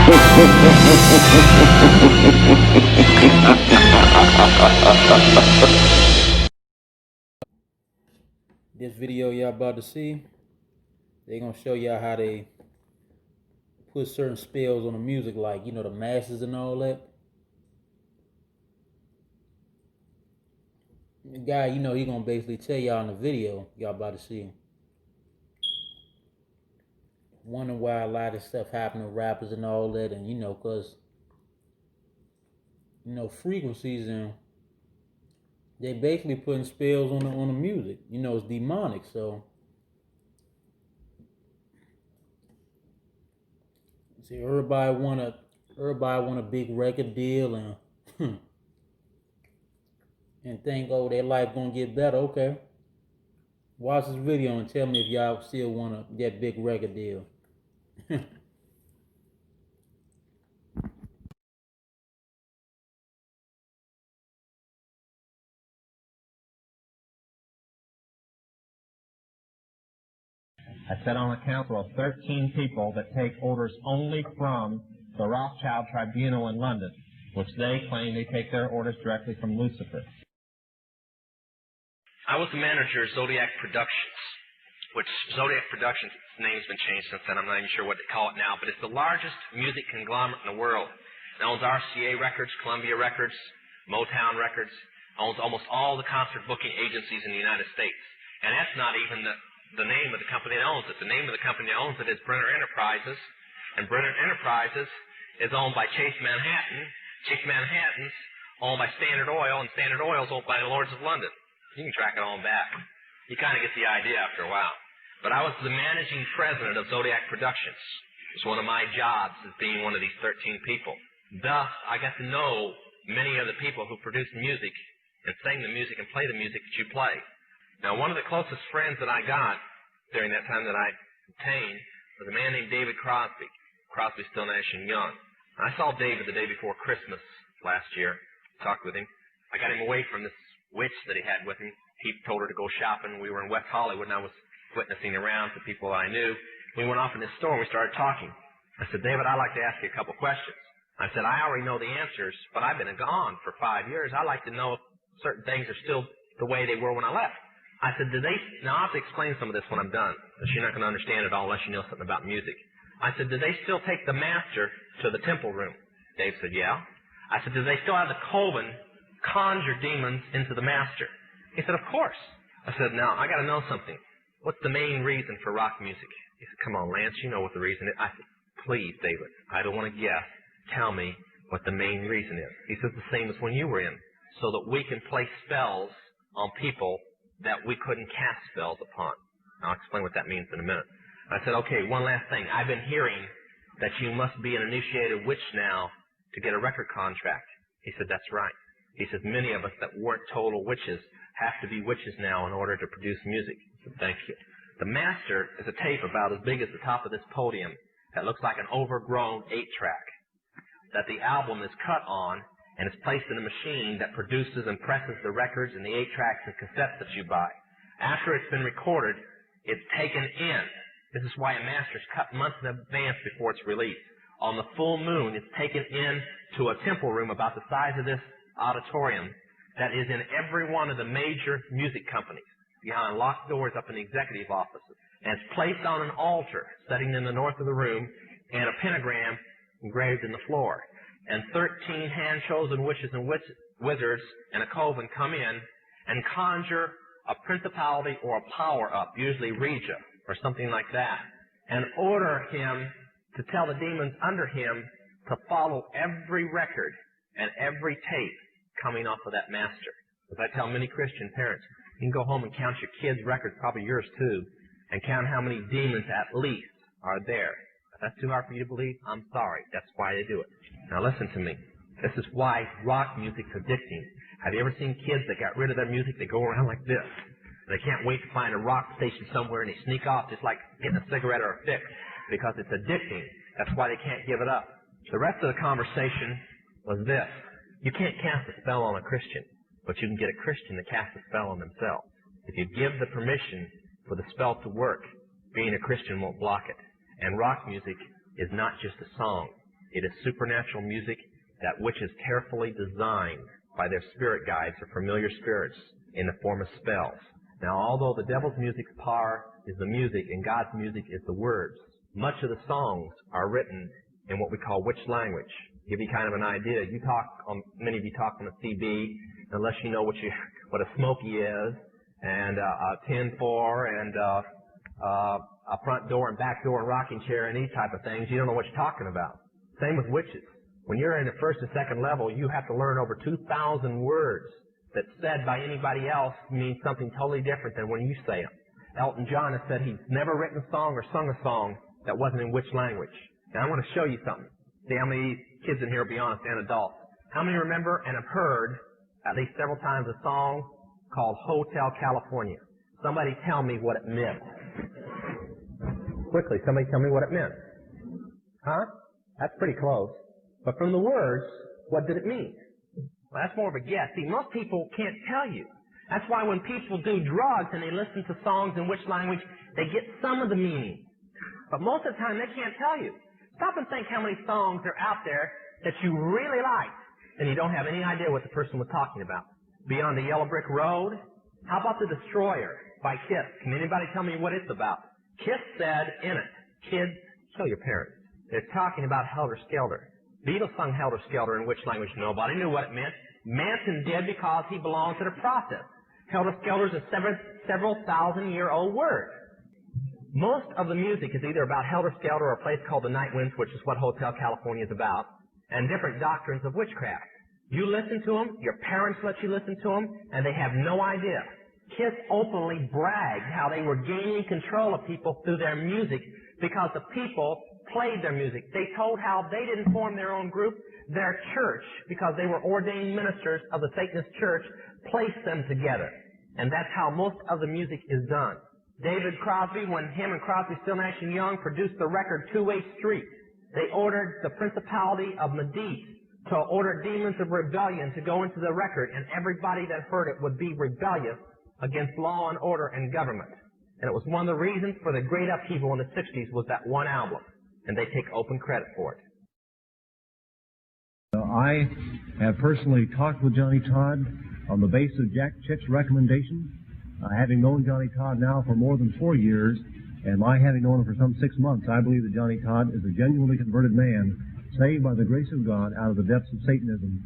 This video y'all about to see, they gonna show y'all how they put certain spells on the music, like, you know, the masses and all that. The guy, you know, he gonna basically tell y'all in the video y'all about to see. Wonder why a lot of stuff happen to rappers and all that, and you know, cause you know, frequencies, and they basically putting spells on the music. You know, it's demonic, so see, everybody want a big record deal, and and think, oh, their life gonna get better. Okay, watch this video and tell me if y'all still want that big record deal. I sit on a council of 13 people that take orders only from the Rothschild Tribunal in London, which they claim they take their orders directly from Lucifer. I was the manager of Zodiac Productions, which Zodiac Productions' name's been changed since then. I'm not even sure what they call it now, but it's the largest music conglomerate in the world. It owns RCA Records, Columbia Records, Motown Records, owns almost all the concert booking agencies in the United States. And that's not even the name of the company that owns it. The name of the company that owns it is Brenner Enterprises, and Brenner Enterprises is owned by Chase Manhattan. Chase Manhattan's owned by Standard Oil, and Standard Oil is owned by the Lords of London. You can track it on back. You kind of get the idea after a while. But I was the managing president of Zodiac Productions. It was one of my jobs as being one of these 13 people. Thus, I got to know many of the people who produce music and sing the music and play the music that you play. Now, one of the closest friends that I got during that time that I obtained was a man named David Crosby. Crosby, Still, Nash & Young. I saw David the day before Christmas last year, talked with him. I got him away from this witch that he had with him. He told her to go shopping. We were in West Hollywood, and I was witnessing around to people I knew. We went off in this store, and we started talking. I said, David, I'd like to ask you a couple questions. I said, I already know the answers, but I've been gone for 5 years. I'd like to know if certain things are still the way they were when I left. I said, now I'll have to explain some of this when I'm done, because you're not going to understand it all unless you know something about music. I said, do they still take the master to the temple room? Dave said, yeah. I said, do they still have the coven conjure demons into the master? He said, of course. I said, now, I got to know something. What's the main reason for rock music? He said, come on, Lance, you know what the reason is. I said, please, David, I don't want to guess. Tell me what the main reason is. He says, the same as when you were in, so that we can play spells on people that we couldn't cast spells upon. I'll explain what that means in a minute. I said, okay, one last thing. I've been hearing that you must be an initiated witch now to get a record contract. He said, that's right. He says, many of us that weren't total witches have to be witches now in order to produce music. I said, thank you. The master is a tape about as big as the top of this podium that looks like an overgrown 8-track that the album is cut on, and it's placed in a machine that produces and presses the records and the 8-tracks and cassettes that you buy. After it's been recorded, it's taken in. This is why a master's cut months in advance before it's released. On the full moon, it's taken in to a temple room about the size of this auditorium that is in every one of the major music companies, behind locked doors up in the executive offices. And it's placed on an altar sitting in the north of the room, and a pentagram engraved in the floor. And 13 hand-chosen witches and wizards and a coven come in and conjure a principality or a power up, usually Regia or something like that, and order him to tell the demons under him to follow every record and every tape coming off of that master. As I tell many Christian parents, you can go home and count your kids' records, probably yours too, and count how many demons at least are there. If that's too hard for you to believe, I'm sorry. That's why they do it. Now listen to me. This is why rock music's addicting. Have you ever seen kids that got rid of their music? They go around like this. They can't wait to find a rock station somewhere, and they sneak off just like getting a cigarette or a fix, because it's addicting. That's why they can't give it up. The rest of the conversation was this. You can't cast a spell on a Christian, but you can get a Christian to cast a spell on themselves. If you give the permission for the spell to work, being a Christian won't block it. And rock music is not just a song. It is supernatural music, that which is carefully designed by their spirit guides or familiar spirits in the form of spells. Now, although the devil's music's power is the music and God's music is the words, much of the songs are written in what we call witch language. Give you kind of an idea. Many of you talk on a CB, unless you know what a smoky is, and a 10-4, and a front door and back door and rocking chair and these type of things. You don't know what you're talking about. Same with witches. When you're in the first and second level, you have to learn over 2,000 words that said by anybody else mean something totally different than when you say them. Elton John has said he's never written a song or sung a song that wasn't in witch language. Now, I want to show you something. See how many kids in here will be honest and adults. How many remember and have heard at least several times a song called Hotel California? Somebody tell me what it meant. Quickly, somebody tell me what it meant. Huh? That's pretty close. But from the words, what did it mean? Well, that's more of a guess. See, most people can't tell you. That's why when people do drugs and they listen to songs in which language, they get some of the meaning. But most of the time, they can't tell you. Stop and think how many songs are out there that you really like, and you don't have any idea what the person was talking about. Beyond the Yellow Brick Road? How about The Destroyer by Kiss? Can anybody tell me what it's about? Kiss said in it, kids, show your parents. They're talking about Helter Skelter. Beatles sung Helter Skelter in which language? Nobody knew what it meant. Manson did because he belongs to the process. Helter Skelter is a several thousand-year-old word. Most of the music is either about Helter Skelter or a place called the Night Winds, which is what Hotel California is about, and different doctrines of witchcraft. You listen to them, your parents let you listen to them, and they have no idea. Kiss openly bragged how they were gaining control of people through their music because the people played their music. They told how they didn't form their own group. Their church, because they were ordained ministers of the Satanist church, placed them together. And that's how most of the music is done. David Crosby, when him and Crosby, Still, Nash & Young produced the record Two-Way Street, they ordered the principality of Medici to order demons of rebellion to go into the record, and everybody that heard it would be rebellious against law and order and government. And it was one of the reasons for the great upheaval in the 60s was that one album, and they take open credit for it. I have personally talked with Johnny Todd on the basis of Jack Chick's recommendation. Having known Johnny Todd now for more than 4 years, and my having known him for some 6 months, I believe that Johnny Todd is a genuinely converted man, saved by the grace of God out of the depths of Satanism,